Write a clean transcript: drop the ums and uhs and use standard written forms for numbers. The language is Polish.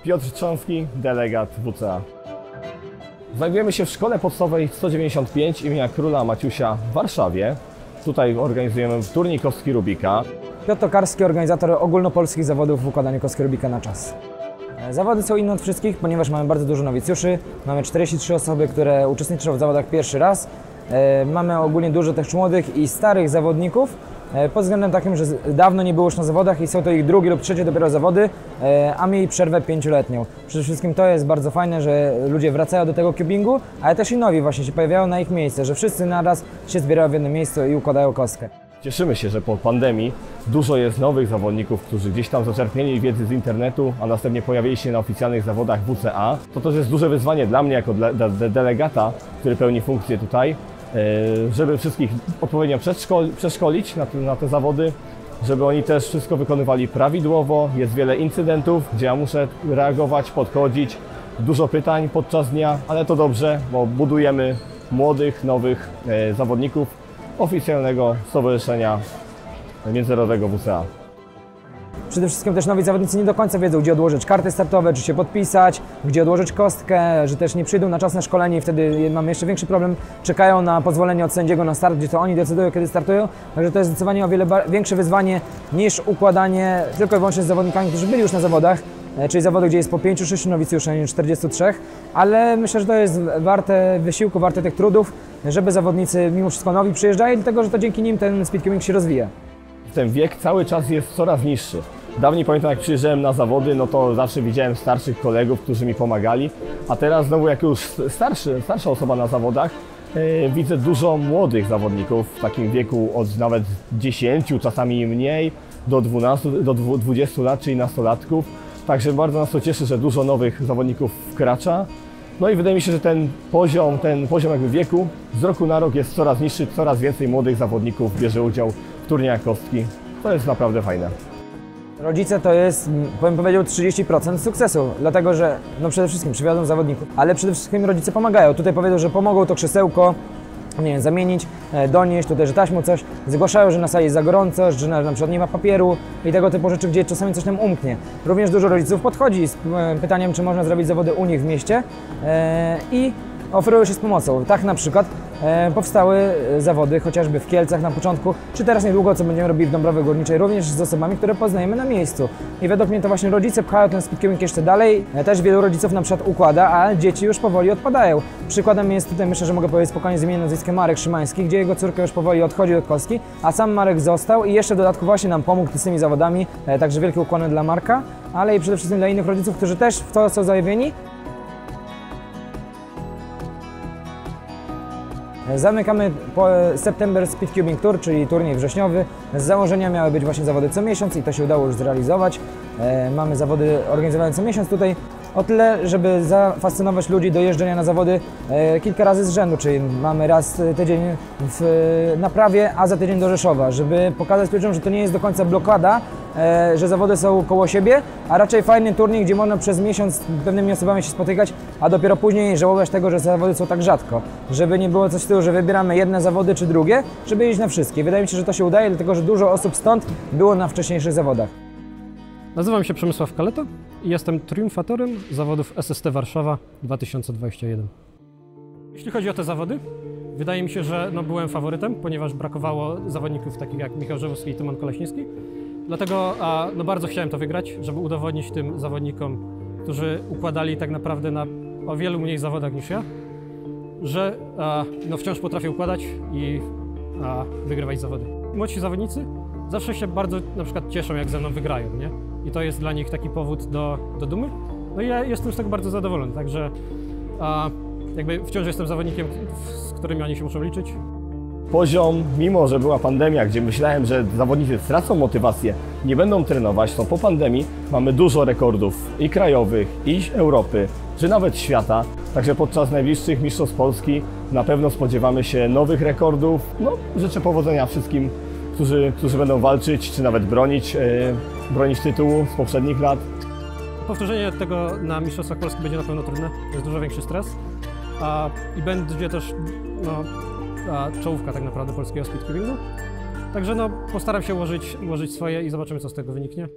Piotr Trząski, delegat WCA. Znajdujemy się w Szkole Podstawowej 195 imienia Króla Maciusia w Warszawie. Tutaj organizujemy turniej kostki Rubika. Piotr Tokarski, organizator ogólnopolskich zawodów w układaniu kostki Rubika na czas. Zawody są inne od wszystkich, ponieważ mamy bardzo dużo nowicjuszy. Mamy 43 osoby, które uczestniczą w zawodach pierwszy raz. Mamy ogólnie dużo też młodych i starych zawodników, pod względem takim, że dawno nie było już na zawodach i są to ich drugie lub trzecie dopiero zawody, a mieli przerwę 5-letnią. Przede wszystkim to jest bardzo fajne, że ludzie wracają do tego cubingu, ale też i nowi właśnie się pojawiają na ich miejsce, że wszyscy naraz się zbierają w jednym miejscu i układają kostkę. Cieszymy się, że po pandemii dużo jest nowych zawodników, którzy gdzieś tam zaczerpnieli wiedzy z internetu, a następnie pojawili się na oficjalnych zawodach WCA. To też jest duże wyzwanie dla mnie jako delegata, który pełni funkcję tutaj, żeby wszystkich odpowiednio przeszkolić na te zawody, żeby oni też wszystko wykonywali prawidłowo. Jest wiele incydentów, gdzie ja muszę reagować, podchodzić, dużo pytań podczas dnia, ale to dobrze, bo budujemy młodych, nowych zawodników oficjalnego stowarzyszenia międzynarodowego WCA. Przede wszystkim też nowi zawodnicy nie do końca wiedzą, gdzie odłożyć karty startowe, czy się podpisać, gdzie odłożyć kostkę, że też nie przyjdą na czas na szkolenie i wtedy mamy jeszcze większy problem. Czekają na pozwolenie od sędziego na start, gdzie to oni decydują, kiedy startują. Także to jest zdecydowanie o wiele większe wyzwanie niż układanie tylko i wyłącznie z zawodnikami, którzy byli już na zawodach, czyli zawody, gdzie jest po 5-6 nowicjuszy, a nie 43, ale myślę, że to jest warte wysiłku, warte tych trudów, żeby zawodnicy mimo wszystko nowi przyjeżdżali, dlatego że to dzięki nim ten speedcubing się rozwija. Ten wiek cały czas jest coraz niższy. Dawniej pamiętam, jak przyjeżdżałem na zawody, no to zawsze widziałem starszych kolegów, którzy mi pomagali, a teraz znowu jak już starsza osoba na zawodach, widzę dużo młodych zawodników w takim wieku od nawet 10, czasami mniej, do 12, do 20 lat, czyli nastolatków. Także bardzo nas to cieszy, że dużo nowych zawodników wkracza. No i wydaje mi się, że ten poziom jakby wieku z roku na rok jest coraz niższy, coraz więcej młodych zawodników bierze udział w turniejach kostki. To jest naprawdę fajne. Rodzice to jest, bym powiedział, 30% sukcesu, dlatego że no przede wszystkim przywiozą zawodników, ale przede wszystkim rodzice pomagają. Tutaj powiedzą, że pomogą to krzesełko, nie wiem, zamienić, donieść, tutaj, że taśmą coś, zgłaszają, że na sali jest za gorąco, że na przykład nie ma papieru i tego typu rzeczy, gdzie czasami coś nam umknie. Również dużo rodziców podchodzi z pytaniem, czy można zrobić zawody u nich w mieście i oferują się z pomocą. Tak na przykład powstały zawody chociażby w Kielcach na początku, czy teraz niedługo, co będziemy robili w Dąbrowie Górniczej, również z osobami, które poznajemy na miejscu. I według mnie to właśnie rodzice pchają ten speedcubing jeszcze dalej. Też wielu rodziców na przykład układa, a dzieci już powoli odpadają. Przykładem jest tutaj, myślę, że mogę powiedzieć spokojnie z imieniem nazwiskiem Marek Szymański, gdzie jego córka już powoli odchodzi od kostki, a sam Marek został i jeszcze w dodatku właśnie nam pomógł z tymi zawodami. Także wielkie ukłony dla Marka, ale i przede wszystkim dla innych rodziców, którzy też w to są zajawieni. Zamykamy September Speedcubing Tour, czyli turniej wrześniowy. Z założenia miały być właśnie zawody co miesiąc i to się udało już zrealizować. Mamy zawody organizowane co miesiąc tutaj. O tyle, żeby zafascynować ludzi do jeżdżenia na zawody kilka razy z rzędu, czyli mamy raz tydzień w Naprawie, a za tydzień do Rzeszowa, żeby pokazać ludziom, że to nie jest do końca blokada, że zawody są koło siebie, a raczej fajny turniej, gdzie można przez miesiąc z pewnymi osobami się spotykać, a dopiero później żałować tego, że zawody są tak rzadko. Żeby nie było coś w tyłu, że wybieramy jedne zawody czy drugie, żeby iść na wszystkie. Wydaje mi się, że to się udaje, dlatego że dużo osób stąd było na wcześniejszych zawodach. Nazywam się Przemysław Kaleta i jestem triumfatorem zawodów SST Warszawa 2021. Jeśli chodzi o te zawody, wydaje mi się, że byłem faworytem, ponieważ brakowało zawodników takich jak Michał Żywowski i Tymon Koleśnicki. Dlatego bardzo chciałem to wygrać, żeby udowodnić tym zawodnikom, którzy układali tak naprawdę na o wielu mniej zawodach niż ja, że wciąż potrafię układać i wygrywać zawody. Młodsi zawodnicy zawsze się bardzo na przykład cieszą, jak ze mną wygrają, nie? I to jest dla nich taki powód do dumy. No i ja jestem z tego bardzo zadowolony, także jakby wciąż jestem zawodnikiem, z którymi oni się muszą liczyć. Poziom, mimo że była pandemia, gdzie myślałem, że zawodnicy stracą motywację, nie będą trenować, to po pandemii mamy dużo rekordów i krajowych, i Europy, czy nawet świata. Także podczas najbliższych Mistrzostw Polski na pewno spodziewamy się nowych rekordów. No, życzę powodzenia wszystkim, którzy będą walczyć, czy nawet bronić tytułu z poprzednich lat. Powtórzenie tego na Mistrzostwach Polski będzie na pewno trudne, jest dużo większy stres i będzie też czołówka tak naprawdę polskiego speedcubingu. Także postaram się ułożyć swoje i zobaczymy, co z tego wyniknie.